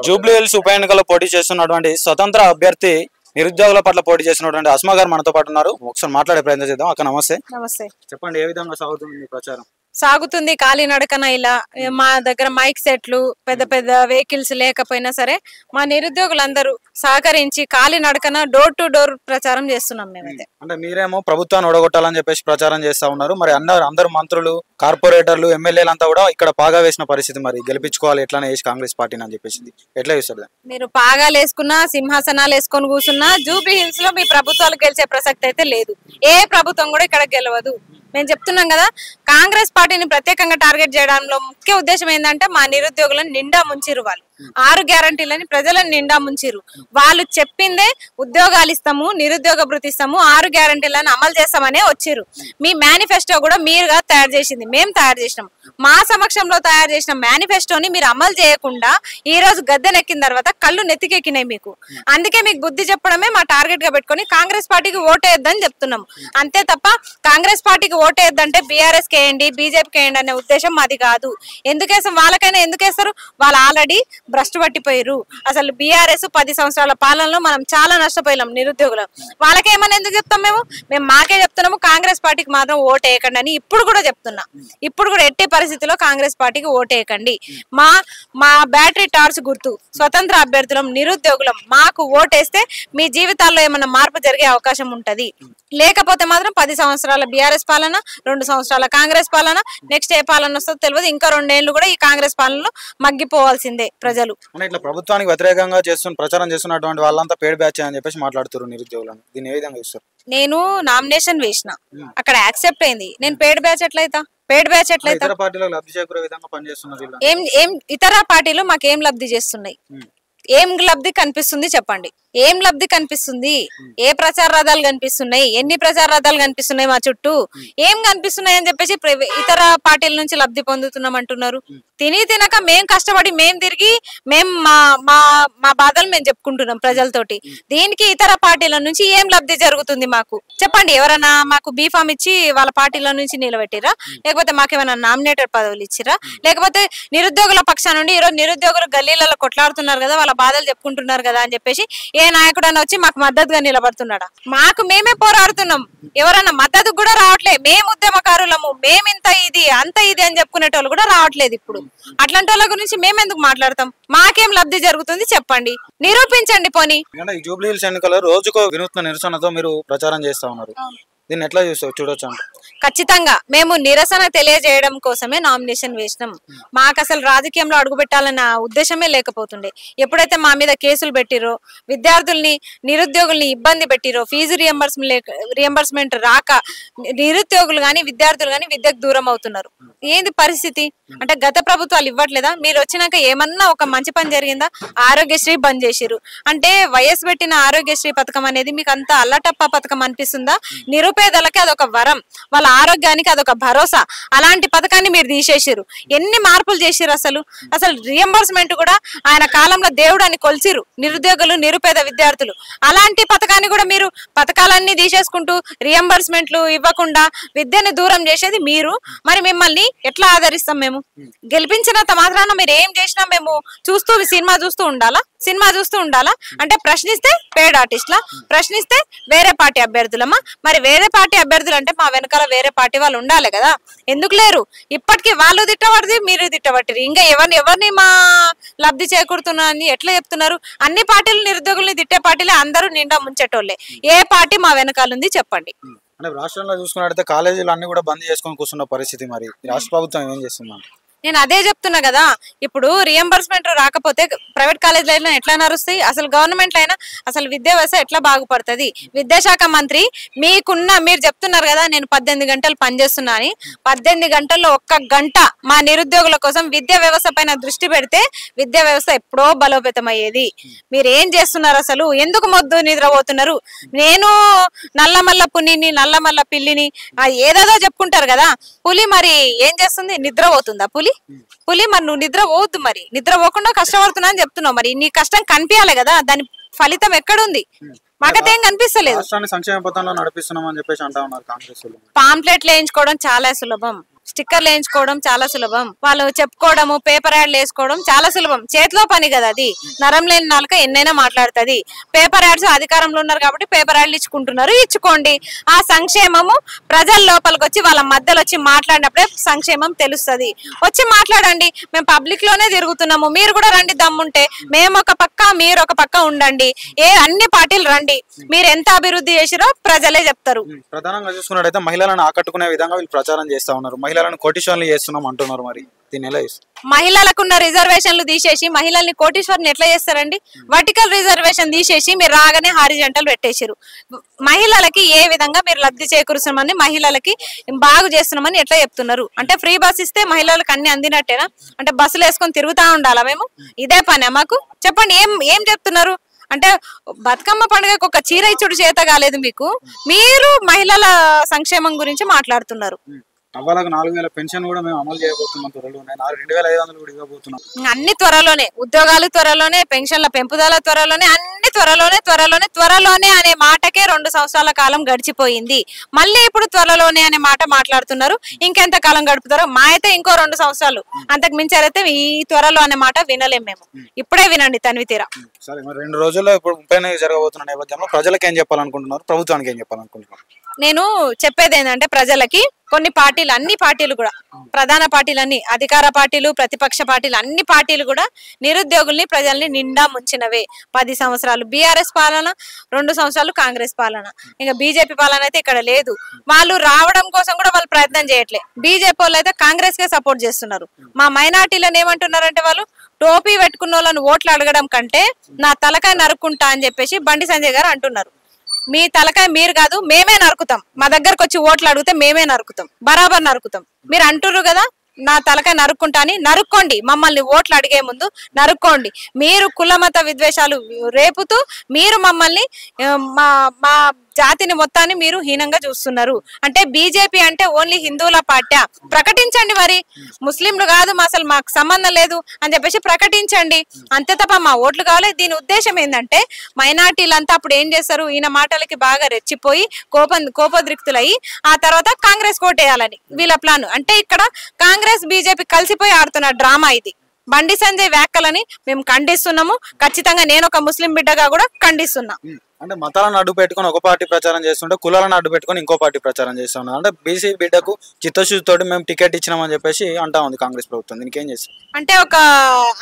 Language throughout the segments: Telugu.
జూబ్లీ హిల్స్ ఉప ఎన్నికల్లో పోటీ చేస్తున్నటువంటి స్వతంత్ర అభ్యర్థి నిరుద్యోగుల పట్ల పోటీ చేసినటువంటి అస్మా గారు మనతో పాటు ఉన్నారు. ఒకసారి మాట్లాడే ప్రయత్నం చేద్దాం. అక్క నమస్తే. నమస్తే. చెప్పండి, ఏ విధంగా సాగుతుంది మీ ప్రచారం? సాగుతుంది కాలినడకన. ఇలా మా దగ్గర మైక్ సెట్లు, పెద్ద పెద్ద వెహికల్స్ లేకపోయినా సరే మా నిరుద్యోగులందరూ సహకరించి కాలినడకన డోర్ టు డోర్ ప్రచారం చేస్తున్నాం మేమైతే. అంటే మీరేమో ప్రభుత్వాన్ని ఓడగొట్టాలని చెప్పేసి ప్రచారం చేస్తా ఉన్నారు. మరి అందరు మంత్రులు, కార్పొరేటర్లు, ఎమ్మెల్యేలంతా కూడా ఇక్కడ పాగా వేసిన పరిస్థితి. మరి గెలిపించుకోవాలి ఎట్లానే వేసి కాంగ్రెస్ పార్టీని అని చెప్పేసి ఎట్లా చూస్తారు? మీరు పాగాలు వేసుకున్నా, సింహాసనాలు వేసుకొని కూర్చున్నా జూబ్లీ హిల్స్ లో మీ ప్రభుత్వాలు గెలిచే ప్రసక్తి అయితే లేదు. ఏ ప్రభుత్వం కూడా ఇక్కడ గెలవదు. మేము చెప్తున్నాం కదా, కాంగ్రెస్ పార్టీని ప్రత్యేకంగా టార్గెట్ చేయడంలో ముఖ్య ఉద్దేశం ఏంటంటే మా నిరుద్యోగులను నిండా ముంచిరు. వాళ్ళు 6 గ్యారంటీలని ప్రజలను నిండా ముంచిరు. వాళ్ళు చెప్పిందే ఉద్యోగాలు ఇస్తాము, నిరుద్యోగ భృతి ఇస్తాము, 6 గ్యారంటీలను అమలు చేస్తామనే వచ్చిరు. మీ మేనిఫెస్టో కూడా మీరుగా తయారు చేసింది, మేము తయారు చేసినాం. మా సమక్షంలో తయారు చేసిన మేనిఫెస్టోని మీరు అమలు చేయకుండా ఈ రోజు గద్దెనెక్కిన తర్వాత కళ్ళు నెత్తికెక్కినాయి మీకు. అందుకే మీకు బుద్ధి చెప్పడమే మా టార్గెట్ గా పెట్టుకొని కాంగ్రెస్ పార్టీకి ఓటేద్దని చెప్తున్నాము. అంతే తప్ప కాంగ్రెస్ పార్టీకి ఓటేద్దంటే బీఆర్ఎస్ కేయండి, బీజేపీకి వేయండి అనే ఉద్దేశం మాది కాదు. ఎందుకేసం వాళ్ళకైనా ఎందుకేస్తారు? వాళ్ళు ఆల్రెడీ భ్రష్టు పట్టిపోయారు. అసలు బీఆర్ఎస్ 10 సంవత్సరాల పాలనలో మనం చాలా నష్టపోయాం నిరుద్యోగులం. వాళ్ళకేమని ఎందుకు చెప్తాం? మేము మాకే చెప్తున్నాము, కాంగ్రెస్ పార్టీకి మాత్రం ఓటేయకండి అని ఇప్పుడు కూడా చెప్తున్నా. ఇప్పుడు కూడా ఎట్టి పరిస్థితిలో కాంగ్రెస్ పార్టీకి ఓటేయకండి. మా బ్యాటరీ టార్చ్ గుర్తు స్వతంత్ర అభ్యర్థులం, నిరుద్యోగులం. మాకు ఓటేస్తే మీ జీవితాల్లో ఏమన్నా మార్పు జరిగే అవకాశం ఉంటది. లేకపోతే మాత్రం 10 సంవత్సరాల బీఆర్ఎస్ పాలన, 2 సంవత్సరాల కాంగ్రెస్ పాలన, నెక్స్ట్ ఏ పాలన వస్తుందో తెలియదు. ఇంకా 2 ఏళ్లు కూడా ఈ కాంగ్రెస్ పాలనలో మగ్గిపోవాల్సిందే ప్రజలు. ఇట్లా ప్రభుత్వానికి వ్యతిరేకంగా ప్రచారం చేస్తున్నటువంటి వాళ్ళంతా పేడ్ బ్యాచ్ అని చెప్పేసి మాట్లాడుతారు నిరుద్యోగులను. దీన్ని ఏ విధంగా చూస్తారు? నేను నామినేషన్ వేసిన, అక్కడ యాక్సెప్ట్ అయింది. నేను పేడ్ బ్యాచ్ ఎట్లయితా? పేడ్ బ్యాచ్ ఎట్లయితా? ఇతర పార్టీలకు లబ్ధి చేకూరే విధంగా పనిచేస్తున్నారు. ఏం ఇతర పార్టీలు మాకేం లబ్ధి చేస్తున్నాయి? ఏం లబ్ధి కనిపిస్తుంది చెప్పండి? ఏం లబ్ధి కనిపిస్తుంది? ఏ ప్రచార రథాలు కనిపిస్తున్నాయి? ఎన్ని ప్రచార రథాలు కనిపిస్తున్నాయి మా చుట్టూ? ఏం కనిపిస్తున్నాయి అని చెప్పేసి ఇతర పార్టీల నుంచి లబ్ధి పొందుతున్నాం అంటున్నారు. తినక మేం కష్టపడి మేం తిరిగి మా బాధలు మేము చెప్పుకుంటున్నాం ప్రజలతోటి. దీనికి ఇతర పార్టీల నుంచి ఏం లబ్ధి జరుగుతుంది మాకు చెప్పండి? ఎవరైనా మాకు బీఫామ్ ఇచ్చి వాళ్ళ పార్టీల నుంచి నిలబెట్టిరా? లేకపోతే మాకేమైనా నామినేటెడ్ పదవులు ఇచ్చిరా? లేకపోతే నిరుద్యోగుల పక్షాన నుండి ఈరోజు నిరుద్యోగులు గల్లీలలో కొట్లాడుతున్నారు కదా, వాళ్ళ బాధలు చెప్పుకుంటున్నారు కదా అని చెప్పేసి ఏ నాయకుడు అని వచ్చి మాకు మద్దతుగా నిలబడుతున్నాడా? మాకు మేమే పోరాడుతున్నాం, ఎవరన్నా మద్దతు కూడా రావట్లేదు. మేము ఉద్యమకారులము, మేమింత ఇది అంత ఇది అని చెప్పుకునేటోళ్ళు కూడా రావట్లేదు. ఇప్పుడు అట్లాంటి వాళ్ళ గురించి మేమెందుకు మాట్లాడతాం? మాకేం లబ్ధి జరుగుతుంది చెప్పండి, నిరూపించండి. పోనీ జూబ్లీ హిల్స్ ఎన్నికల్లో రోజుకో వినూత్న నిరసనతో మీరు ప్రచారం చేస్తా ఉన్నారు. దీన్ని ఎట్లా చూడొచ్చు? ఖచ్చితంగా మేము నిరసన తెలియజేయడం కోసమే నామినేషన్ వేసినాం. మాకు అసలు రాజకీయంలో అడుగుపెట్టాలన్న ఉద్దేశమే లేకపోతుండే. ఎప్పుడైతే మా మీద కేసులు పెట్టిరో, విద్యార్థుల్ని నిరుద్యోగుల్ని ఇబ్బంది పెట్టిరో, ఫీజు రియంబర్స్మెంట్ రాక నిరుద్యోగులు గాని విద్యార్థులు గాని విద్యకు దూరం అవుతున్నారు. ఏంది పరిస్థితి? అంటే గత ప్రభుత్వాలు ఇవ్వట్లేదా? మీరు వచ్చినాక ఏమన్నా ఒక మంచి పని జరిగిందా? ఆరోగ్యశ్రీ బంద్ చేసిరు అంటే వయసు పెట్టిన ఆరోగ్యశ్రీ పథకం అనేది మీకు అంత అల్లటప్ప పథకం అనిపిస్తుందా? నిరుపేదలకి అదొక వరం, వాళ్ళ ఆరోగ్యానికి అదొక భరోసా. అలాంటి పథకాన్ని మీరు తీసేసిరు. ఎన్ని మార్పులు చేసిరు? అసలు రియంబర్స్మెంట్ కూడా ఆయన కాలంలో దేవుడు అని కొలిచిరు నిరుద్యోగులు, నిరుపేద విద్యార్థులు. అలాంటి పథకాన్ని కూడా మీరు పథకాలన్నీ తీసేసుకుంటూ రియంబర్స్మెంట్లు ఇవ్వకుండా విద్యను దూరం చేసేది మీరు. మరి మిమ్మల్ని ఎట్లా ఆదరిస్తాం? మేము గెలిపించినంత మాత్రాన మీరు ఏం చేసినా మేము సినిమా చూస్తూ ఉండాలా? అంటే ప్రశ్నిస్తే పేడ్ ఆర్టిస్ట్లా, ప్రశ్నిస్తే వేరే పార్టీ అభ్యర్థులమా? మరి వేరే పార్టీ అభ్యర్థులు అంటే మా వెనకాల వేరే పార్టీ వాళ్ళు ఉండాలి కదా, ఎందుకు లేరు? ఇప్పటికీ వాళ్ళు తిట్టబడితే మీరు తిట్టబట్టిరు. ఇంకా ఎవరిని మా లబ్ధి చేకూరుతున్నా అని ఎట్లా చెప్తున్నారు? అన్ని పార్టీలు నిరుద్యోగుల్ని తిట్టే పార్టీలే, అందరూ నిండా ముంచేటోళ్లే. ఏ పార్టీ మా వెనకాల ఉంది చెప్పండి? అంటే రాష్ట్రంలో చూసుకున్నట్టయితే కాలేజీలు అన్ని కూడా బంద్ చేసుకొని కూర్చున్న పరిస్థితి. మరి రాష్ట్ర ప్రభుత్వం ఏం చేస్తుందా? నేను అదే చెప్తున్నా కదా, ఇప్పుడు రియంబర్స్మెంట్ రాకపోతే ప్రైవేట్ కాలేజీలో ఎట్లా నడుస్తాయి? అసలు గవర్నమెంట్ అయినా అసలు విద్యా వ్యవస్థ ఎట్లా బాగుపడుతుంది? విద్యాశాఖ మంత్రి మీరు చెప్తున్నారు కదా నేను 18 గంటలు పనిచేస్తున్నా అని. 18 గంటల్లో 1 గంట మా నిరుద్యోగుల కోసం విద్యా వ్యవస్థ పైన దృష్టి పెడితే విద్యా వ్యవస్థ ఎప్పుడో బలోపేతం అయ్యేది. మీరు ఏం చేస్తున్నారు? అసలు ఎందుకు మొద్దు నిద్రపోతున్నారు? నేను నల్లమల్ల పులిని, నల్లమల్ల పిల్లిని ఏదేదో చెప్పుకుంటారు కదా. పులి మరి ఏం చేస్తుంది? నిద్రపోతుందా పులి? మరి నువ్వు నిద్ర పోవద్దు, మరి నిద్ర పోకుండా కష్టపడుతున్నా అని చెప్తున్నావు. మరి నీ కష్టం కనిపించాలి కదా, దాని ఫలితం ఎక్కడుంది? మాకైతే ఏం కనిపిస్తలేదు. సంక్షేమ పథకంలో నడిపిస్తున్నాం అని చెప్పేసి అంటా ఉన్నారు కాంగ్రెస్. పాంప్లెట్లు వేయించుకోవడం చాలా సులభం. స్టిక్కర్లు వేయించుకోవడం చాలా సులభం, వాళ్ళు చెప్పుకోవడము పేపర్ యాడ్లు వేసుకోవడం చాలా సులభం. చేతిలో పని కదా అది. నరం లేని నాలుక ఎన్నైనా మాట్లాడుతుంది. పేపర్ యాడ్స్ అధికారంలో ఉన్నారు కాబట్టి పేపర్ యాడ్లు ఇచ్చుకోండి. ఆ సంక్షేమము ప్రజల లోపలికి వచ్చి వాళ్ళ మధ్యలో వచ్చి మాట్లాడినప్పుడే సంక్షేమం తెలుస్తుంది. వచ్చి మాట్లాడండి. మేము పబ్లిక్ లోనే తిరుగుతున్నాము, మీరు కూడా రండి. దమ్ముంటే మేము ఒక పక్క మీరు ఒక పక్క ఉండండి. అన్ని పార్టీలు రండి. మీరు ఎంత అభివృద్ధి చేసిరో ప్రజలే చెప్తారు. ప్రధానంగా చూసుకున్నట్టయితే మహిళలను ఆకట్టుకునే విధంగా వీళ్ళు ప్రచారం చేస్తా ఉన్నారు. మహిళలను కోటీశ్వర్లు చేస్తున్నాం అంటున్నారు. మరి దీన్ని ఎలా చేస్తారు? మహిళలకున్న రిజర్వేషన్లు తీసేసి మహిళల్ని కోటీశ్వరుని ఎట్లా చేస్తారండి? వర్టికల్ రిజర్వేషన్ తీసేసి మీరు రాగానే హారిజంటల్ పెట్టేసారు. మహిళలకి ఏ విధంగా మీరు లబ్ధి చేకూరుస్తున్నామని, మహిళలకి బాగు చేస్తున్నామని ఎట్లా చెప్తున్నారు? అంటే ఫ్రీ బస్ ఇస్తే మహిళలకు అన్ని అందినట్టేనా? అంటే బస్సులు వేసుకొని తిరుగుతా ఉండాలా మేము? ఇదే పని మాకు? చెప్పండి, ఏం చెప్తున్నారు? అంటే బతుకమ్మ పండుగకు ఒక చీర ఇచ్చుడు చేత కాలేదు మీకు, మీరు మహిళల సంక్షేమం గురించి మాట్లాడుతున్నారు. అవ్వాలకు 4000 పెన్షన్ కూడా మేము అమలు చేయబోతున్నాం. త్వరలో 2500 కూడా ఇవ్వబోతున్నాం. అన్ని త్వరలోనే, ఉద్యోగాలు త్వరలోనే, పెన్షన్ల పెంపుదల త్వరలోనే, అన్ని త్వరలోనే అనే మాటకే 2 సంవత్సరాల కాలం గడిచిపోయింది. మళ్ళీ ఇప్పుడు త్వరలోనే అనే మాట మాట్లాడుతున్నారు. ఇంకెంత కాలం గడుపుతారో? మా అయితే ఇంకో 2 సంవత్సరాలు, అంతకు మించారైతే ఈ త్వరలో అనే మాట వినలేం మేము. ఇప్పుడే వినండి తనివి తీరా. సరే, మరి 2 రోజుల్లో ఇప్పుడు 30 జరగబోతున్న నేపథ్యంలో ప్రజలకు ఏం చెప్పాలనుకుంటున్నారు? ప్రభుత్వానికి ఏం చెప్పాలనుకుంటున్నారు? నేను చెప్పేది ఏంటంటే, ప్రజలకి కొన్ని పార్టీలు, అన్ని పార్టీలు కూడా, ప్రధాన పార్టీలన్నీ, అధికార పార్టీలు, ప్రతిపక్ష పార్టీలు, అన్ని పార్టీలు కూడా నిరుద్యోగుల్ని ప్రజల్ని నిండా ముంచినవే. 10 సంవత్సరాలు బీఆర్ఎస్ పాలన, 2 సంవత్సరాలు కాంగ్రెస్ పాలన, ఇంకా బీజేపీ పాలన అయితే ఇక్కడ లేదు. వాళ్ళు రావడం కోసం కూడా వాళ్ళు ప్రయత్నం చేయట్లే. బీజేపీ వాళ్ళు అయితే కాంగ్రెస్ కే సపోర్ట్ చేస్తున్నారు. మా మైనార్టీలను ఏమంటున్నారంటే, వాళ్ళు టోపీ పెట్టుకున్న వాళ్ళని ఓట్లు అడగడం కంటే నా తలకాయ నరుక్కుంటా అని చెప్పేసి బండి సంజయ్ గారు అంటున్నారు. మీ తలకాయ మీరు కాదు, మేమే నరుకుతాం. మా దగ్గరకు వచ్చి ఓట్లు అడిగితే మేమే నరుకుతాం, బరాబర్ నరుకుతాం. మీరు అంటుర్రు కదా నా తలకాయ నరుక్కుంటా అని, నరుక్కోండి. మమ్మల్ని ఓట్లు అడిగే ముందు నరుక్కోండి. మీరు కులమత విద్వేషాలు రేపుతూ మీరు మమ్మల్ని మా జాతిని మొత్తాన్ని మీరు హీనంగా చూస్తున్నారు. అంటే బీజేపీ అంటే ఓన్లీ హిందువుల పార్టీ ప్రకటించండి. మరి ముస్లింలు కాదు, అసలు మాకు సంబంధం లేదు అని చెప్పేసి ప్రకటించండి. అంతే తప్ప మా ఓట్లు కావాలి. దీని ఉద్దేశం ఏంటంటే, మైనార్టీలంతా అప్పుడు ఏం చేస్తారు, ఈయన మాటలకి బాగా రెచ్చిపోయి కోపోద్రిక్తులయ్యి ఆ తర్వాత కాంగ్రెస్ కోటేయాలని వీళ్ళ ప్లాన్. అంటే ఇక్కడ కాంగ్రెస్ బీజేపీ కలిసిపోయి ఆడుతున్న డ్రామా ఇది. బండి సంజయ్ వ్యాఖ్యలని మేము ఖండిస్తున్నాము. ఖచ్చితంగా నేను ఒక ముస్లిం బిడ్డగా కూడా ఖండిస్తున్నా. అంటే మతాలను అడ్డు పెట్టుకుని ఒక పార్టీ ప్రచారం చేస్తుంటే, కులాలను అడ్డు పెట్టుకుని ఇంకో పార్టీ ప్రచారం చేస్తున్నారు. అంటే బీసీ బిడ్డకు చిత్తశుద్ధితోటి మేము టికెట్ ఇచ్చినామని చెప్పేసి అంటా ఉంది కాంగ్రెస్ ప్రభుత్వం. దీనికి ఏం చేస్తాం? అంటే ఒక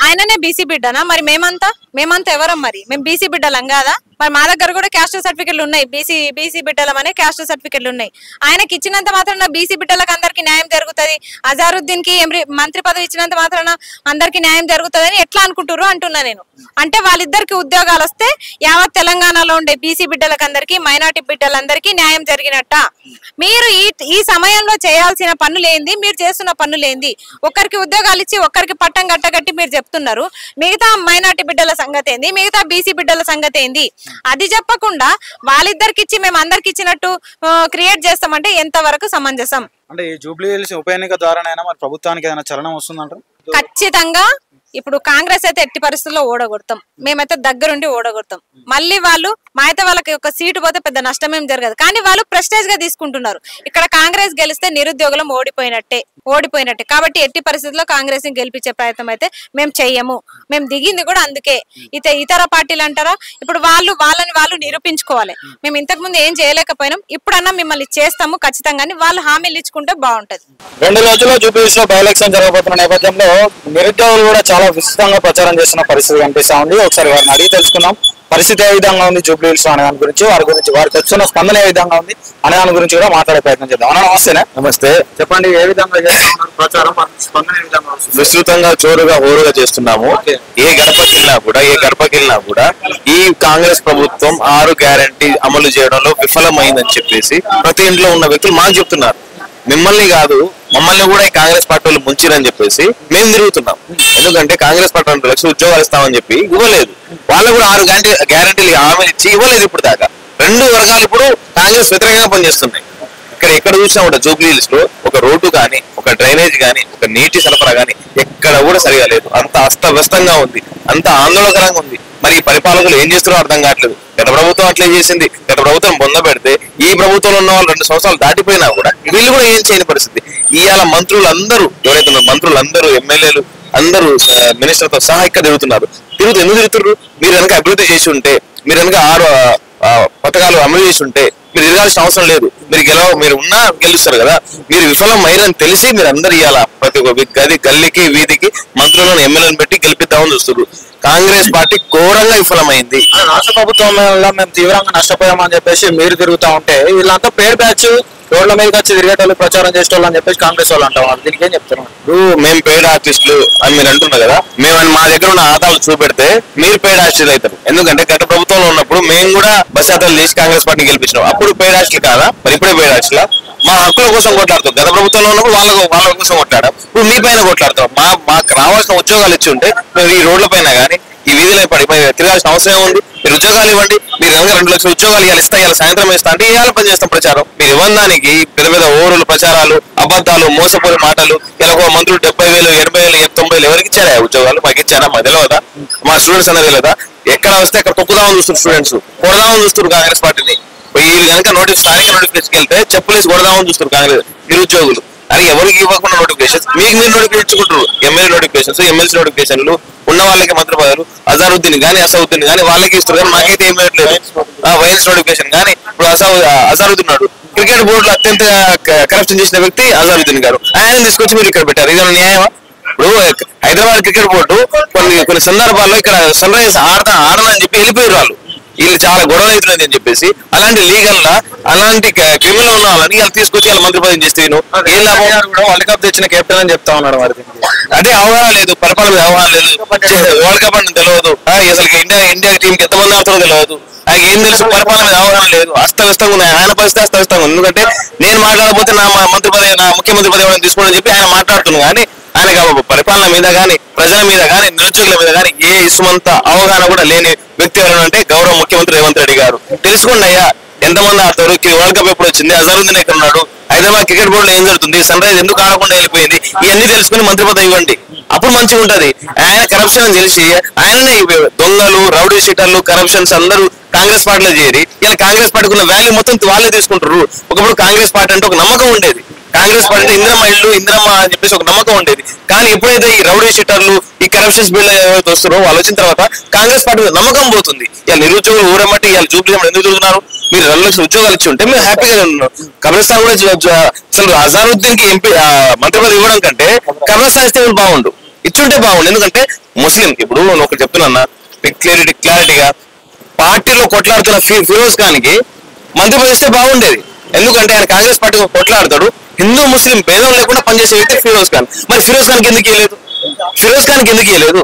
ఆయననే బీసీ బిడ్డనా? మరి మేమంతా ఎవరం? మరి మేము బీసీ బిడ్డలం కాదా? మరి మా దగ్గర కూడా క్యాస్ట్ సర్టిఫికెట్లు ఉన్నాయి. బీసీ బిడ్డలం అనే క్యాస్ట్ సర్టిఫికెట్లు ఉన్నాయి. ఆయనకి ఇచ్చినంత మాత్రాన బీసీ బిడ్డలకు అందరికి న్యాయం జరుగుతుంది, అజారుద్దీన్ కి మంత్రి పదవి ఇచ్చినంత మాత్రాన అందరికి న్యాయం జరుగుతుంది అని ఎట్లా అనుకుంటారు అంటున్నా నేను. అంటే వాళ్ళిద్దరికి ఉద్యోగాలు వస్తే యావత్ తెలంగాణలో ఉండే బీసీ బిడ్డలకు అందరికి, మైనార్టీ బిడ్డలందరికీ న్యాయం జరిగినట్ట? మీరు ఈ సమయంలో చేయాల్సిన పనులేంది, మీరు చేస్తున్న పనులేంది? ఒక్కరికి ఉద్యోగాలు ఇచ్చి ఒక్కరికి పట్టం గట్టగట్టి మీరు చెప్తున్నారు. మిగతా మైనార్టీ బిడ్డల సంగతి ఏంది, మిగతా బీసీ బిడ్డల సంగతి ఏంది? అది చెప్పకుండా వాళ్ళిద్దరికి ఇచ్చి మేము అందరికి ఇచ్చినట్టు క్రియేట్ చేస్తామంటే ఎంతవరకు సమంజసం? అంటే ఈ జూబ్లీ హిల్స్ ఉప ఎన్నిక ద్వారానైనా మరి ప్రభుత్వానికి ఏదైనా చలనం వస్తుందంటారు? ఖచ్చితంగా. ఇప్పుడు కాంగ్రెస్ అయితే ఎట్టి పరిస్థితుల్లో ఓడగొడతాం, మేమైతే దగ్గరుండి ఓడగొడతాం. మళ్ళీ మా అయితే వాళ్ళకి ఒక సీటు పోతే పెద్ద నష్టం ఏం జరగదు. కానీ వాళ్ళు ప్రెస్టేజ్ గా తీసుకుంటున్నారు. ఇక్కడ కాంగ్రెస్ గెలిస్తే నిరుద్యోగులం ఓడిపోయినట్టే. కాబట్టి ఎట్టి పరిస్థితుల్లో కాంగ్రెస్ ని గెలిపించే ప్రయత్నం అయితే మేము చెయ్యము. మేము దిగింది కూడా అందుకే. ఇతర పార్టీలు అంటారా, ఇప్పుడు వాళ్ళని నిరూపించుకోవాలి. మేము ఇంతకు ముందు ఏం చేయలేకపోయినాం, ఇప్పుడన్నా మిమ్మల్ని చేస్తాము ఖచ్చితంగా వాళ్ళు హామీలు ఇచ్చుకుంటే బాగుంటది. 2 రోజుల్లో జూబ్లీ హిల్స్ లో బై ఎలక్షన్ జరగబోతున్న నేపథ్యంలో నిరుద్యోగులు కూడా చాలా విస్తృతంగా ప్రచారం చేస్తున్న పరిస్థితి కనిపిస్తా ఉంది. ఒకసారి వారిని అడిగి తెలుసుకుందాం. పరిస్థితి ఏ విధంగా ఉంది జూబ్లీ హిల్స్ అనే దాని గురించి, వారికి వస్తున్న స్పందన ఏ విధంగా ఉంది అనే దాని గురించి కూడా మాట్లాడే ప్రయత్నం చేద్దాం. నమస్తేనే. నమస్తే. చెప్పండి, ఏ విధంగా చేస్తున్నారు ప్రచారం? స్పందన ఏ విధంగా? విస్తృతంగా జోరుగా హోరుగా చేస్తున్నాము. ఏ గడపకెళ్ళినా కూడా ఈ కాంగ్రెస్ ప్రభుత్వం 6 గ్యారంటీ అమలు చేయడంలో విఫలమైందని చెప్పేసి ప్రతి ఇంట్లో ఉన్న వ్యక్తులు మాకు చెప్తున్నారు. మిమ్మల్ని కాదు, మమ్మల్ని కూడా ఈ కాంగ్రెస్ పార్టీ వాళ్ళు ముంచిరని చెప్పేసి మేము తిరుగుతున్నాం. ఎందుకంటే కాంగ్రెస్ పార్టీ 2 లక్షల ఉద్యోగాలు ఇస్తామని చెప్పి ఇవ్వలేదు. వాళ్ళు కూడా 6 గ్యారంటీలు హామీలు ఇచ్చి ఇవ్వలేదు ఇప్పుడు దాకా. 2 వర్గాలు ఇప్పుడు కాంగ్రెస్ వ్యతిరేకంగా పనిచేస్తున్నాయి. ఎక్కడ చూసినా కూడా జూబ్లీ హిల్స్ లో ఒక రోడ్డు కానీ, ఒక డ్రైనేజ్ కానీ, ఒక నీటి సరఫరా కానీ ఎక్కడ కూడా సరిగా లేదు. అంత అస్తవ్యస్తంగా ఉంది, అంత ఆందోళనకరంగా ఉంది. మరి ఈ పరిపాలకులు ఏం చేస్తారో అర్థం కావట్లేదు. గత ప్రభుత్వం అట్లే చేసింది. గత ప్రభుత్వం బొంద పెడితే ఈ ప్రభుత్వంలో ఉన్న వాళ్ళు 2 సంవత్సరాలు దాటిపోయినా కూడా వీళ్ళు కూడా ఏం చేయని పరిస్థితి. ఇవాళ మంత్రులందరూ ఎవరైతే మంత్రులందరూ, ఎమ్మెల్యేలు అందరూ మినిస్టర్తో సహా ఇక్కడ తిరుగుతున్నారు. ఎందుకు తిరుగుతున్నారు? మీరు కనుక అభివృద్ధి చేసి ఉంటే, మీరు కనుక 6 పథకాలు అమలు చేసి ఉంటే మీరు తిరగాల్సిన అవసరం లేదు. మీరు ఉన్నా గెలుస్తారు కదా. మీరు విఫలం అయ్యారని తెలిసి మీరు అందరు ఇవ్వాల ప్రతి ఒక్క గల్లీకి, వీధికి మంత్రులను, ఎమ్మెల్యేలను పెట్టి గెలిపిద్దామని చూస్తున్నారు. కాంగ్రెస్ పార్టీ ఘోరంగా విఫలమైంది. రాష్ట్ర ప్రభుత్వం వల్ల మేము తీవ్రంగా నష్టపోయామని చెప్పేసి మీరు తిరుగుతా ఉంటే వీళ్ళంతా పేరు బ్యాచ్ రోడ్ల మీదకి వచ్చి తిరిగేటోళ్ళు, ప్రచారం చేసేటోళ్ళు అని చెప్పేసి కాంగ్రెస్ వాళ్ళు అంటాం. దీనికి ఏం చెప్తున్నారు? మేము పెయిడ్ ఆర్టిస్టులు అని మీరు అంటున్నారు కదా. మేము మా దగ్గర ఉన్న ఆదాలు చూపెడితే మీరు పెయిడ్ ఆర్టిస్టులు అవుతారు. ఎందుకంటే గత ప్రభుత్వంలో ఉన్నప్పుడు మేము కూడా బస్ యాత్రలు చేసి కాంగ్రెస్ పార్టీని గెలిపించినాం. అప్పుడు పెయిడ్ ఆర్టిస్టులు కాదా? మరి ఇప్పుడే పెయిడ్ ఆర్టిస్టులా? మా హక్కుల కోసం కొట్లాడుతాం. గత ప్రభుత్వంలో ఉన్నప్పుడు వాళ్ళ కోసం కొట్లాడాం. ఇప్పుడు మీ పైన కొట్లాడతాం. మాకు రావాల్సిన ఉద్యోగాలు ఇచ్చి ఉంటే మేము ఈ రోడ్ల పైన కానీ, ఈ వీధిలో పడి తిరగాల్సిన అవసరం ఉంది. మీరు ఉద్యోగాలు ఇవ్వండి. మీరు కనుక 2 లక్షల ఉద్యోగాలు ఇవాళ సాయంత్రం ఇస్తా అంటే ఇవాళ పని చేస్తాం ప్రచారం. మీరు ఇవ్వడానికి పెద్ద పెద్ద ఓరులు, ప్రచారాలు, అబద్ధాలు, మోసపోయే మాటలు. ఇలా ఒక మంత్రులు 70,000, 80,000, 90,000 ఎవరికి ఇచ్చారా ఉద్యోగాలు? మాకు ఇచ్చారా? మాకు తెలియదా? మా స్టూడెంట్స్ అనేది తెలియదా? ఎక్కడ వస్తే అక్కడ తొక్కుదామని చూస్తున్నారు స్టూడెంట్స్, కొడదామని చూస్తున్నారు కాంగ్రెస్ పార్టీని. వీళ్ళు కనుక స్థానిక నోటిఫికేషన్కి వెళ్తే చెప్పులేసి కొడదామని చూస్తున్నారు కాంగ్రెస్ నిరుద్యోగులు. అని ఎవరికి ఇవ్వకుండా నోటిఫికేషన్స్ మీకు మీరు నోటిఫికేషన్ ఇచ్చుకుంటారు. ఎమ్మెల్యే నోటిఫికేషన్స్, ఎమ్మెల్సీ నోటిఫికేషన్లు ఉన్న వాళ్ళకి మంత్రి పదవులు, అజారుద్దీన్ కానీ, అసౌద్దీన్ కానీ వాళ్ళకి ఇస్తారు. కానీ మాకైతే ఏం వేయట్లేదు. వైఎస్ నోటిఫికేషన్ కానీ ఇప్పుడు అజారుద్దీన్ ఉన్నాడు. క్రికెట్ బోర్డులో అత్యంత కరప్షన్ చేసిన వ్యక్తి అజారుద్దీన్ గారు. ఆయన తీసుకొచ్చి మీరు ఇక్కడ పెట్టారు. ఇది న్యాయమా? ఇప్పుడు హైదరాబాద్ క్రికెట్ బోర్డు కొన్ని సందర్భాల్లో ఇక్కడ సన్ రైజర్స్ ఆడనని చెప్పి వెళ్ళిపోయారు వాళ్ళు. వీళ్ళు చాలా గొడవలు అవుతున్నది అని చెప్పేసి అలాంటి లీగల్ లా, అలాంటి క్రిమినల్ ఉన్న వాళ్ళని ఇలా తీసుకొచ్చి వాళ్ళ మంత్రి పదవి చేస్తే ఏం లాభం? వరల్డ్ కప్ తెచ్చిన కెప్టెన్ అని చెప్తా ఉన్నాడు. మరి అదే అవగాహన లేదు, పరిపాలన మీద అవగాహన లేదు. వరల్డ్ కప్ అని తెలియదు. అసలు ఇండియా టీంకి ఎంతమంది ఆడుతారో తెలియదు. ఆయనకి ఏం తెలుసు? పరిపాలన మీద అవగాహన లేదు. అస్తవ్యస్తంగా ఉన్నాయి. ఆయన పరిస్థితి అస్తవ్యస్తంగా ఉంది. ఎందుకంటే నేను మాట్లాడకపోతే నా మంత్రి పదవి, నా ముఖ్యమంత్రి పదవి తీసుకోవడం చెప్పి ఆయన మాట్లాడుతున్నాను. కానీ ఆయనకు పరిపాలన మీద కానీ, ప్రజల మీద కానీ, నిరుద్యోగుల మీద కానీ ఏ ఇసుమంత అవగాహన కూడా లేని వ్యక్తి ఎవరైనా అంటే గౌరవ ముఖ్యమంత్రి రేవంత్ రెడ్డి గారు. తెలుసుకోండి అయ్యా, ఎంతమంది ఆడతారు? వరల్డ్ కప్ ఎప్పుడు వచ్చింది? అజరుద్దీన్ ఎక్కడ ఉన్నాడు? హైదరాబాద్ క్రికెట్ బోర్డులో ఏం జరుగుతుంది? సన్ రైజ్ ఎందుకు ఆడకుండా వెళ్ళిపోయింది? ఇవన్నీ తెలుసుకుని మంత్రి పదవి ఇవ్వండి. అప్పుడు మంచిగా ఉంటది. ఆయన కరప్షన్ అని తెలిసి ఆయననే దొంగలు, రౌడీ షీటర్లు, కరప్షన్స్ అందరూ కాంగ్రెస్ పార్టీలో చేరి ఇలా కాంగ్రెస్ పార్టీకి ఉన్న వాల్యూ మొత్తం వాళ్ళే తీసుకుంటారు. ఒకప్పుడు కాంగ్రెస్ పార్టీ అంటే ఒక నమ్మకం ఉండేది. కాంగ్రెస్ పార్టీ అంటే ఇందిరమ్మ ఇల్లు, ఇందిరమ్మ అని చెప్పేసి ఒక నమ్మకం ఉండేది. కానీ ఎప్పుడైతే ఈ రౌడీ షీటర్లు, ఈ కరప్షన్స్ బిల్ ఎవరైతే వస్తారో వాళ్ళు వచ్చిన తర్వాత కాంగ్రెస్ పార్టీ నమ్మకం పోతుంది. ఇలా నిరుద్యోగులు ఊరమ్మటి ఇవాళ జూబ్లీ ఎందుకు తిరుగుతున్నారు? మీరు 2 లక్షల ఉద్యోగాలు ఇచ్చి ఉంటే మేము హ్యాపీగా ఉన్నాం. కబ్రస్థాన్ కూడా అసలు అజారుద్దీన్ కి ఎంపీ మంత్రి పదవి ఇవ్వడం కంటే కబ్రస్థాన్ ఇస్తే బాగుండు, ఇచ్చుంటే బాగుండు. ఎందుకంటే ముస్లిం ఇప్పుడు ఒకటి చెప్తున్నా క్లారిటీగా పార్టీలో కొట్లాడుతున్న ఫిరోజ్ ఖాన్కి మంత్రి పదవి ఇస్తే బాగుండేది. ఎందుకంటే ఆయన కాంగ్రెస్ పార్టీ కొట్లాడతాడు. హిందూ ముస్లిం భేదం లేకుండా పనిచేసే వ్యక్తి ఫిరోజ్ ఖాన్. మరి ఫిరోజ్ ఖాన్కి ఎందుకు ఇవ్వలేదు?